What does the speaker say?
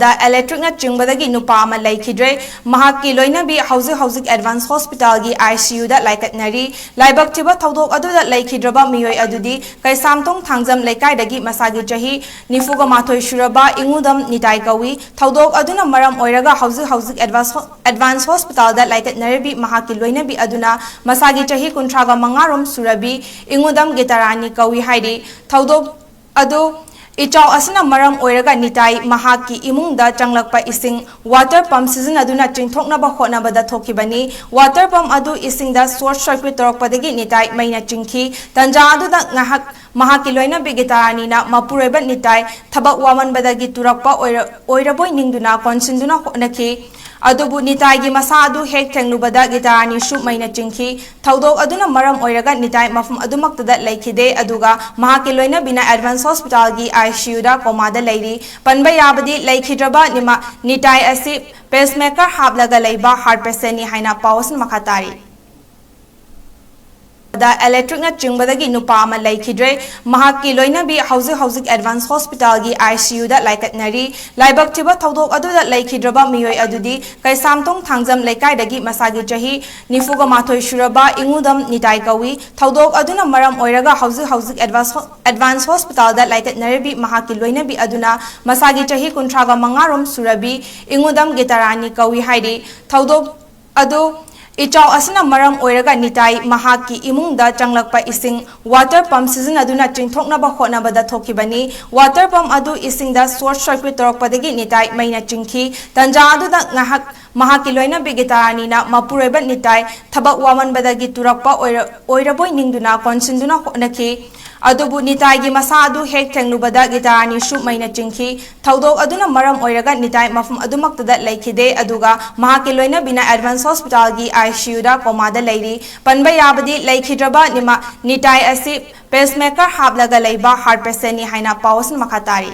𝗟𝗢𝗜𝗡𝗔 𝗔𝗠𝗔 ꯃꯍꯥꯛꯀꯤ ꯂꯣꯏꯅꯕꯤ ꯍꯧꯖꯤꯛ ꯑꯦꯗꯚꯥꯟꯁ ꯍꯣꯁꯄꯤꯇꯥꯜꯒꯤ ICUꯗ ꯂꯥꯏꯀꯠꯅꯔꯤ ꯂꯥꯏꯕꯛ ꯊꯤꯕ ꯊꯧꯗꯣꯛ ꯑꯗꯨꯗ ꯂꯩꯈꯤꯗ꯭ꯔꯕ ꯃꯤꯑꯣꯏ ꯑꯗꯨꯗꯤ ꯀꯩꯁꯥꯝꯊꯣꯡ ꯊꯥꯡꯖꯝ ꯂꯩꯀꯥꯏꯗꯒꯤ ꯃꯁꯥꯒꯤ ꯆꯍꯤ 94 ꯁꯨꯔꯕ ꯏꯉꯨꯗꯝ ꯅꯤꯇꯥꯏ ꯀꯧꯏ ꯊꯧꯗꯣꯛ ꯑꯗꯨꯅ ꯃꯔꯝ ꯑꯣꯏꯔꯒ ꯍꯧꯖꯤꯛ ꯑꯦꯗꯚꯥꯟꯁ ꯍꯣꯁꯄꯤꯇꯥꯜꯗ ꯂꯥꯏꯀꯠꯅꯔꯤꯕꯤ ꯃꯍꯥꯛꯀꯤ ꯂꯣꯏꯅꯕꯤ ꯑꯗꯨꯅ ꯃꯁꯥꯒꯤ ꯆꯍꯤ 35 ꯁꯨꯔꯕꯤ ꯏꯉꯨꯗꯝ ꯒꯤꯇꯥꯔꯥꯅꯤ ꯀꯧꯏ ꯍꯥꯏꯔꯤ ꯊꯧꯗꯣꯛ ꯑꯗꯨ ꯏꯆꯥꯎ ꯑꯁꯤꯅ ꯃꯔꯝ ꯑꯣꯏꯔꯒ ꯅꯤꯇꯥꯏ ꯃꯍꯥꯛꯀꯤ ꯏꯃꯨꯡꯗ ꯆꯪꯂꯛꯄ ꯏꯁꯤꯡ ꯋꯥꯇꯔ ꯄꯝꯞ ꯁꯤꯖꯤꯟꯅꯗꯨꯅ ꯆꯤꯡꯊꯣꯛꯅꯕ ꯍꯣꯠꯅꯕꯗ ꯊꯣꯛꯈꯤꯕꯅꯤ ꯋꯥꯇꯔ ꯄꯝꯞ ꯑꯗꯨ ꯏꯁꯤꯡꯗ ꯁꯣꯔꯠ ꯁꯔꯀ꯭ꯌꯨꯠ ꯇꯧꯔꯛꯄꯗꯒꯤ ꯅꯤꯇꯥꯏ ꯃꯩꯅ ꯆꯤꯡꯈꯤ ꯇꯟꯖꯥ ꯑꯗꯨꯗ ꯉꯥꯏꯍꯥꯛ ꯃꯍꯥꯛꯀꯤ ꯂꯣꯏꯅꯕꯤ ꯒꯤꯇꯥꯔꯥꯅꯤꯅ ꯃꯄꯨꯔꯣꯏꯕ ꯅꯤꯇꯥꯏ ꯊꯕꯛ ꯋꯥꯃꯟꯕꯗꯒꯤ ꯇꯨꯔꯛꯄ ꯑꯣꯏꯔꯕꯣꯏ ꯅꯤꯡꯗꯨꯅ ꯀꯣꯟꯁꯤꯟꯗꯨꯅ ꯍꯣꯠꯅꯈꯤ ꯑꯗꯨꯕꯨ ꯅꯤꯇꯥꯏꯒꯤ ꯃꯁꯥ ꯑꯗꯨ ꯍꯦꯛ ꯊꯦꯡꯂꯨꯕꯗ ꯒꯤꯇꯥꯔꯥꯅꯤꯁꯨ ꯃꯩꯅ ꯆꯤꯡꯈꯤ ꯊꯧꯗꯣꯛ ꯑꯗꯨꯅ ꯃꯔꯝ ꯑꯣꯏꯔꯒ ꯅꯤꯇꯥꯏ ꯃꯐꯝ ꯑꯗꯨꯃꯛꯇꯗ ꯂꯩꯈꯤꯗꯦ ꯑꯗꯨꯒ ꯃꯍꯥꯛꯀꯤ ꯂꯣꯏꯅꯕꯤꯅ ꯑꯦꯗꯚꯥꯟꯁ ꯍꯣꯁꯄꯤꯇꯥꯜꯒꯤ ICUꯗ ꯀꯣꯃꯥꯗ ꯂꯩꯔꯤ ꯄꯟꯕ ꯌꯥꯕꯗꯤ ꯂꯩꯈꯤꯗ꯭ꯔꯕ ꯅꯤꯇꯥꯏ ꯑꯁꯤ ꯄꯦꯁꯃꯦꯀꯔ ꯍꯥꯞꯂꯒ ꯂꯩꯕ ꯍꯥꯔꯠ ꯄꯦꯁꯦꯟꯅꯤ ꯍꯥꯏꯅ ꯄꯥꯎ ꯑꯁꯤ ꯃꯈꯥ ꯇꯥꯔꯤ 𝗟𝗢𝗜𝗡𝗔 ꯃꯍꯥꯛꯀꯤ ꯂꯣꯏꯅꯕꯤ ꯍꯧꯖꯤꯛ ꯑꯦꯗꯚꯥꯟꯁ ꯍꯣꯁꯄꯤꯇꯥꯜꯒꯤ ICUꯗ ꯂꯥꯏꯀꯠꯅꯔꯤ ꯂꯥꯏꯕꯛ ꯊꯤꯕ ꯊꯧꯗꯣꯛ ꯑꯗꯨꯗ ꯂꯩꯈꯤꯗ꯭ꯔꯕ ꯃꯤꯑꯣꯏ ꯑꯗꯨꯗꯤ ꯀꯩꯁꯥꯝꯊꯣꯡ ꯊꯥꯡꯖꯝ ꯂꯩꯀꯥꯏꯗꯒꯤ ꯃꯁꯥꯒꯤ ꯆꯍꯤ 94 ꯁꯨꯔꯕ ꯏꯉꯨꯗꯝ ꯅꯤꯇꯥꯏ ꯀꯧꯏ ꯊꯧꯗꯣꯛ ꯑꯗꯨꯅ ꯃꯔꯝ ꯑꯣꯏꯔꯒ ꯍꯧꯖꯤꯛ ꯑꯦꯗꯚꯥꯟꯁ ꯍꯣꯁꯄꯤꯇꯥꯜꯗ ꯂꯥꯏꯀꯠꯅꯔꯤꯕꯤ ꯃꯍꯥꯛꯀꯤ ꯂꯣꯏꯅꯕꯤ ꯑꯗꯨꯅ ꯃꯁꯥꯒꯤ ꯆꯍꯤ 35 ꯁꯨꯔꯕꯤ ꯏꯉꯨꯗꯝ ꯒꯤꯇꯥꯔꯥꯅꯤ ꯀꯧꯏ ꯍꯥꯏꯔꯤ ꯊꯧꯗꯣꯛ ꯑꯗꯨ ꯏꯆꯥꯎ ꯑꯁꯤꯅ ꯃꯔꯝ ꯑꯣꯏꯔꯒ ꯅꯤꯇꯥꯏ ꯃꯍꯥꯛꯀꯤ ꯏꯃꯨꯡꯗ ꯆꯪꯂꯛꯄ ꯏꯁꯤꯡ ꯋꯥꯇꯔ ꯄꯝꯞ ꯁꯤꯖꯤꯟꯅꯗꯨꯅ ꯆꯤꯡꯊꯣꯛꯅꯕ ꯍꯣꯠꯅꯕꯗ ꯊꯣꯛꯈꯤꯕꯅꯤ ꯋꯥꯇꯔ ꯄꯝꯞ ꯑꯗꯨ ꯏꯁꯤꯡꯗ ꯁꯣꯔꯠ ꯁꯔꯀ꯭ꯌꯨꯠ ꯇꯧꯔꯛꯄꯗꯒꯤ ꯅꯤꯇꯥꯏ ꯃꯩꯅ ꯆꯤꯡꯈꯤ ꯇꯟꯖꯥ ꯑꯗꯨꯗ ꯉꯥꯏꯍꯥꯛ ꯃꯍꯥꯛꯀꯤ ꯂꯣꯏꯅꯕꯤ ꯒꯤꯇꯥꯔꯥꯅꯤꯅ ꯃꯄꯨꯔꯣꯏꯕ ꯅꯤꯇꯥꯏ ꯊꯕꯛ ꯋꯥꯃꯟꯕꯗꯒꯤ ꯇꯨꯔꯛꯄ ꯑꯣꯏꯔꯕꯣꯏ ꯅꯤꯡꯗꯨꯅ ꯀꯣꯟꯁꯤꯟꯗꯨꯅ ꯍꯣꯠꯅꯈꯤ ꯑꯗꯨꯕꯨ ꯅꯤꯇꯥꯏꯒꯤ ꯃꯁꯥ ꯑꯗꯨ ꯍꯦꯛ ꯊꯦꯡꯂꯨꯕꯗ ꯒꯤꯇꯥꯔꯥꯅꯤꯁꯨ ꯃꯩꯅ ꯆꯤꯡꯈꯤ ꯊꯧꯗꯣꯛ ꯑꯗꯨꯅ ꯃꯔꯝ ꯑꯣꯏꯔꯒ ꯅꯤꯇꯥꯏ ꯃꯐꯝ ꯑꯗꯨꯃꯛꯇꯗ ꯂꯩꯈꯤꯗꯦ ꯑꯗꯨꯒ ꯃꯍꯥꯛꯀꯤ ꯂꯣꯏꯅꯕꯤꯅ ꯑꯦꯗꯚꯥꯟꯁ ꯍꯣꯁꯄꯤꯇꯥꯜꯒꯤ ICUꯗ ꯀꯣꯃꯥꯗ ꯂꯩꯔꯤ ꯄꯟꯕ ꯌꯥꯕꯗꯤ ꯂꯩꯈꯤꯗ꯭ꯔꯕ ꯅꯤꯇꯥꯏ ꯑꯁꯤ ꯄꯦꯁꯃꯦꯀꯔ ꯍꯥꯞꯂꯒ ꯂꯩꯕ ꯍꯥꯔꯠ ꯄꯦꯁꯦꯟꯅꯤ ꯍꯥꯏꯅ ꯄꯥꯎ ꯑꯁꯤ ꯃꯈꯥ ꯇꯥꯔꯤ